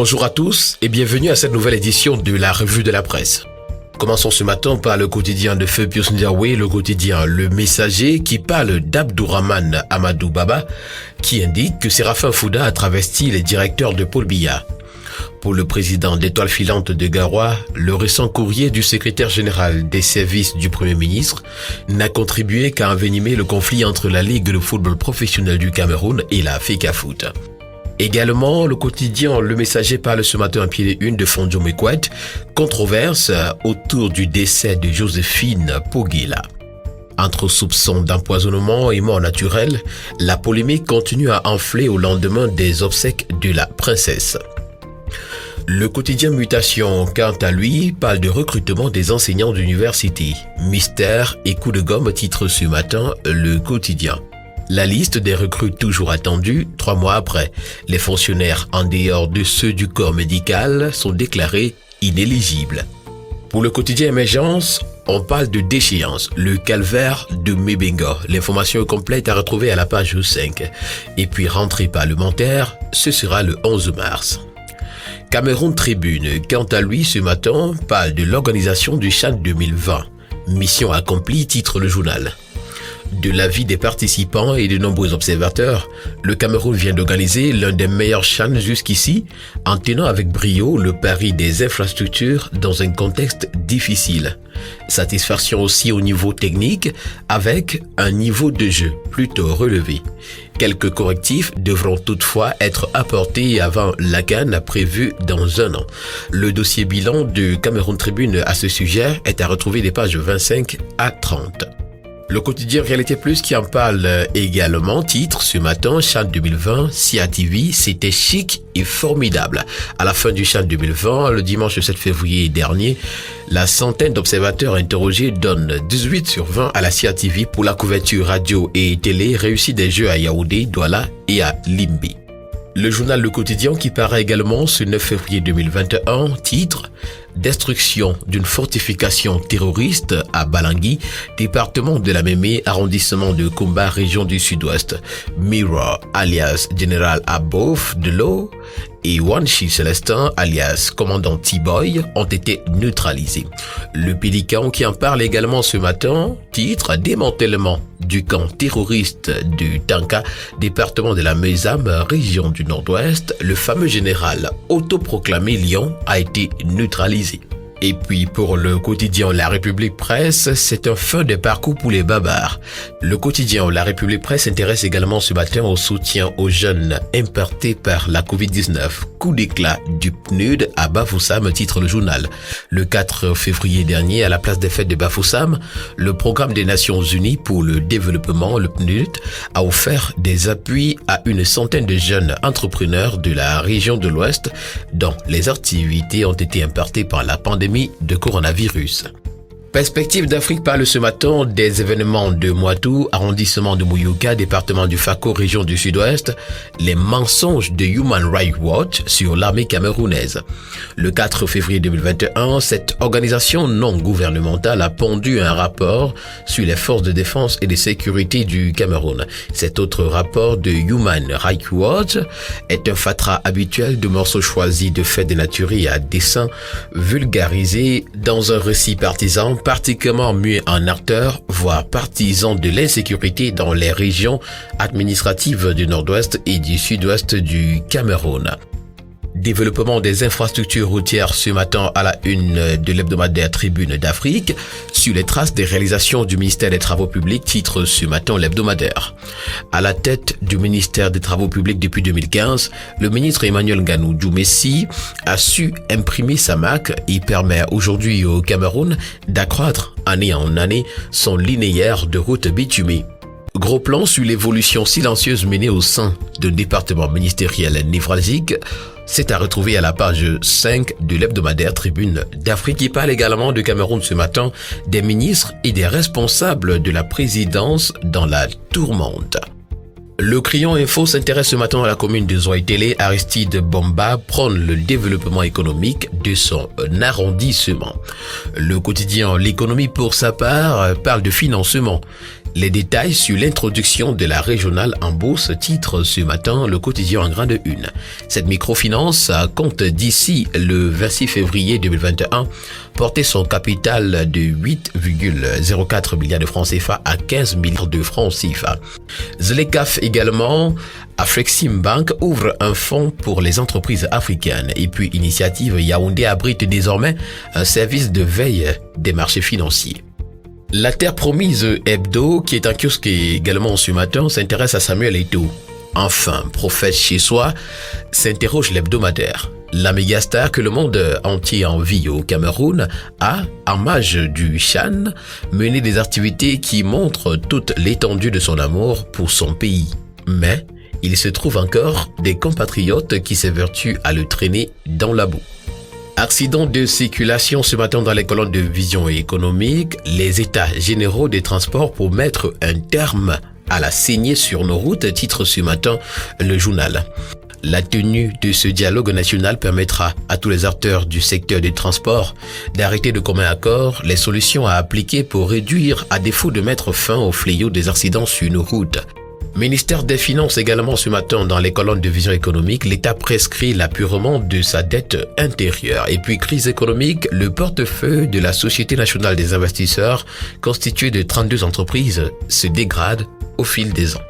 Bonjour à tous et bienvenue à cette nouvelle édition de la Revue de la Presse. Commençons ce matin par le quotidien de Feu Pius Ndiaye, le quotidien Le Messager, qui parle d'Abdourahmane Amadou Baba, qui indique que Séraphin Fouda a travesti les directeurs de Paul Biya. Pour le président d'Étoile Filante de Garoua, le récent courrier du secrétaire général des services du Premier ministre n'a contribué qu'à envenimer le conflit entre la Ligue de football professionnel du Cameroun et la FECAFOOT. Également, le quotidien Le Messager parle ce matin en pied de une de Fondio Mekwet, controverse autour du décès de Joséphine Poguela. Entre soupçons d'empoisonnement et mort naturelle, la polémique continue à enfler au lendemain des obsèques de la princesse. Le quotidien Mutation, quant à lui, parle de recrutement des enseignants d'université. Mystère et coup de gomme titre ce matin le quotidien. La liste des recrues toujours attendue, 3 mois après. Les fonctionnaires en dehors de ceux du corps médical sont déclarés inéligibles. Pour le quotidien Émergence, on parle de déchéance, le calvaire de Mebenga. L'information complète à retrouver à la page 5. Et puis rentrée parlementaire, ce sera le 11 mars. Cameroun Tribune, quant à lui ce matin, parle de l'organisation du CHAN 2020. Mission accomplie, titre le journal. De l'avis des participants et de nombreux observateurs, le Cameroun vient d'organiser l'un des meilleurs CHAN jusqu'ici, en tenant avec brio le pari des infrastructures dans un contexte difficile. Satisfaction aussi au niveau technique, avec un niveau de jeu plutôt relevé. Quelques correctifs devront toutefois être apportés avant la CAN prévue dans 1 an. Le dossier bilan de Cameroun Tribune à ce sujet est à retrouver des pages 25 à 30. Le quotidien Réalité Plus qui en parle également titre ce matin CHAN 2020, SIA TV, c'était chic et formidable. À la fin du CHAN 2020, le dimanche 7 février dernier, la centaine d'observateurs interrogés donne 18 sur 20 à la SIA TV pour la couverture radio et télé réussie des Jeux à Yaoundé, Douala et à Limbe. Le journal Le Quotidien qui paraît également ce 9 février 2021, titre « Destruction d'une fortification terroriste à Balangui, département de la Mémé, arrondissement de Kumba, région du Sud-Ouest. Mirror, alias Général Abouf de l'eau, et Wanshi Célestin, alias Commandant T-Boy, ont été neutralisés. Le Pélican qui en parle également ce matin, titre « Démantèlement du camp terroriste du Tanka, département de la Mézam, région du Nord-Ouest, le fameux général autoproclamé Lion a été neutralisé. » Et puis pour le quotidien La République Presse, c'est un fin de parcours pour les babards. Le quotidien La République Presse s'intéresse également ce matin au soutien aux jeunes impactés par la Covid-19. Coup d'éclat du PNUD à Bafoussam, titre le journal. Le 4 février dernier, à la place des fêtes de Bafoussam, le programme des Nations Unies pour le développement, le PNUD, a offert des appuis à une centaine de jeunes entrepreneurs de la région de l'Ouest dont les activités ont été impactées par la pandémie de coronavirus. Perspective d'Afrique parle ce matin des événements de Moitou, arrondissement de Mouyouka, département du Fako, région du Sud-Ouest, les mensonges de Human Rights Watch sur l'armée camerounaise. Le 4 février 2021, cette organisation non gouvernementale a pondu un rapport sur les forces de défense et de sécurité du Cameroun. Cet autre rapport de Human Rights Watch est un fatras habituel de morceaux choisis de faits dénaturés à dessein, vulgarisés dans un récit partisan particulièrement muet en acteur, voire partisan de l'insécurité dans les régions administratives du nord-ouest et du sud-ouest du Cameroun. Développement des infrastructures routières ce matin à la une de l'hebdomadaire Tribune d'Afrique sur les traces des réalisations du ministère des Travaux publics, titre ce matin l'hebdomadaire. À la tête du ministère des Travaux publics depuis 2015, le ministre Emmanuel Nganou Djoumessi a su imprimer sa marque et permet aujourd'hui au Cameroun d'accroître année en année son linéaire de routes bitumées. Gros plan sur l'évolution silencieuse menée au sein d'un département ministériel névralgique, c'est à retrouver à la page 5 de l'hebdomadaire Tribune d'Afrique qui parle également de Cameroun ce matin, des ministres et des responsables de la présidence dans la tourmente. Le Crayon Info s'intéresse ce matin à la commune de Zouaïtélé. Aristide Bomba prône le développement économique de son arrondissement. Le quotidien L'économie pour sa part parle de financement. Les détails sur l'introduction de la régionale en bourse titre ce matin le quotidien en grande une. Cette microfinance compte d'ici le 26 février 2021 porter son capital de 8,04 milliards de francs CFA à 15 milliards de francs CFA. Zlecaf également, Afreximbank ouvre un fonds pour les entreprises africaines et puis Initiative Yaoundé abrite désormais un service de veille des marchés financiers. La Terre Promise Hebdo, qui est un kiosque également ce matin, s'intéresse à Samuel Eto'o. Enfin, prophète chez soi, s'interroge l'hebdomadaire. La mégastar que le monde entier envie au Cameroun a, en marge du Chan, mené des activités qui montrent toute l'étendue de son amour pour son pays. Mais il se trouve encore des compatriotes qui s'évertuent à le traîner dans la boue. Accident de circulation ce matin dans les colonnes de Vision économique, les états généraux des transports pour mettre un terme à la saignée sur nos routes, titre ce matin le journal. La tenue de ce dialogue national permettra à tous les acteurs du secteur des transports d'arrêter de commun accord les solutions à appliquer pour réduire, à défaut de mettre fin au fléau des accidents sur nos routes. Ministère des Finances également ce matin dans les colonnes de Vision économique, l'État prescrit l'apurement de sa dette intérieure. Et puis crise économique, le portefeuille de la Société nationale des investisseurs, constitué de 32 entreprises, se dégrade au fil des ans.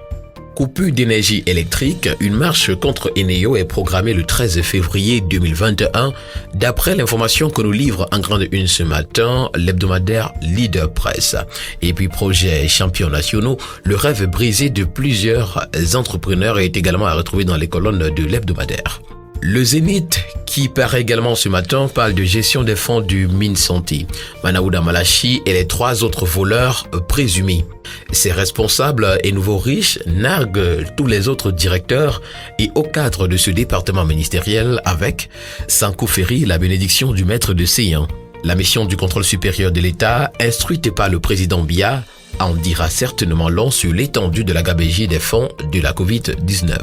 Coupure d'énergie électrique, une marche contre Eneo est programmée le 13 février 2021, d'après l'information que nous livre en grande une ce matin l'hebdomadaire Leader Press. Et puis projet champions nationaux, le rêve brisé de plusieurs entrepreneurs est également à retrouver dans les colonnes de l'hebdomadaire. Le Zénith, qui paraît également ce matin, parle de gestion des fonds du Minsanti. Manaouda Malachi et les 3 autres voleurs présumés. Ces responsables et nouveaux riches narguent tous les autres directeurs et hauts cadres de ce département ministériel avec, sans coup féri, la bénédiction du maître de séance. La mission du contrôle supérieur de l'État, instruite par le président Biya, en dira certainement long sur l'étendue de la gabegie des fonds de la Covid-19.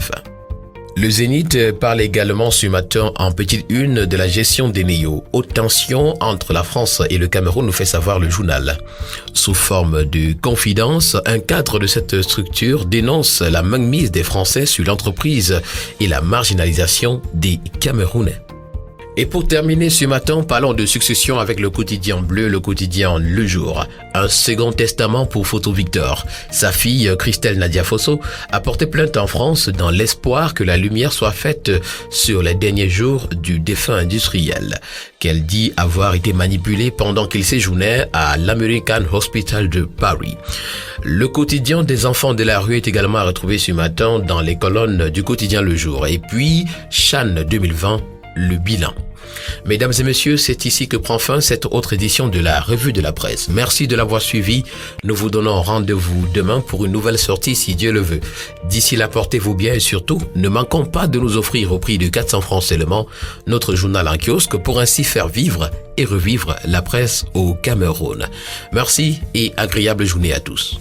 Le Zénith parle également ce matin en petite une de la gestion des NEO. Haute tension entre la France et le Cameroun, nous fait savoir le journal. Sous forme de confidence, un cadre de cette structure dénonce la mainmise des Français sur l'entreprise et la marginalisation des Camerounais. Et pour terminer ce matin, parlons de succession avec le quotidien bleu, le quotidien Le Jour. Un second testament pour Photo Victor. Sa fille, Christelle Nadia Fosso, a porté plainte en France dans l'espoir que la lumière soit faite sur les derniers jours du défunt industriel, qu'elle dit avoir été manipulée pendant qu'il séjournait à l'American Hospital de Paris. Le quotidien des enfants de la rue est également à retrouver ce matin dans les colonnes du quotidien Le Jour. Et puis, Chan 2020, le bilan. Mesdames et messieurs, c'est ici que prend fin cette autre édition de la Revue de la Presse. Merci de l'avoir suivi. Nous vous donnons rendez-vous demain pour une nouvelle sortie si Dieu le veut. D'ici là, portez-vous bien et surtout, ne manquons pas de nous offrir au prix de 400 francs seulement notre journal en kiosque pour ainsi faire vivre et revivre la presse au Cameroun. Merci et agréable journée à tous.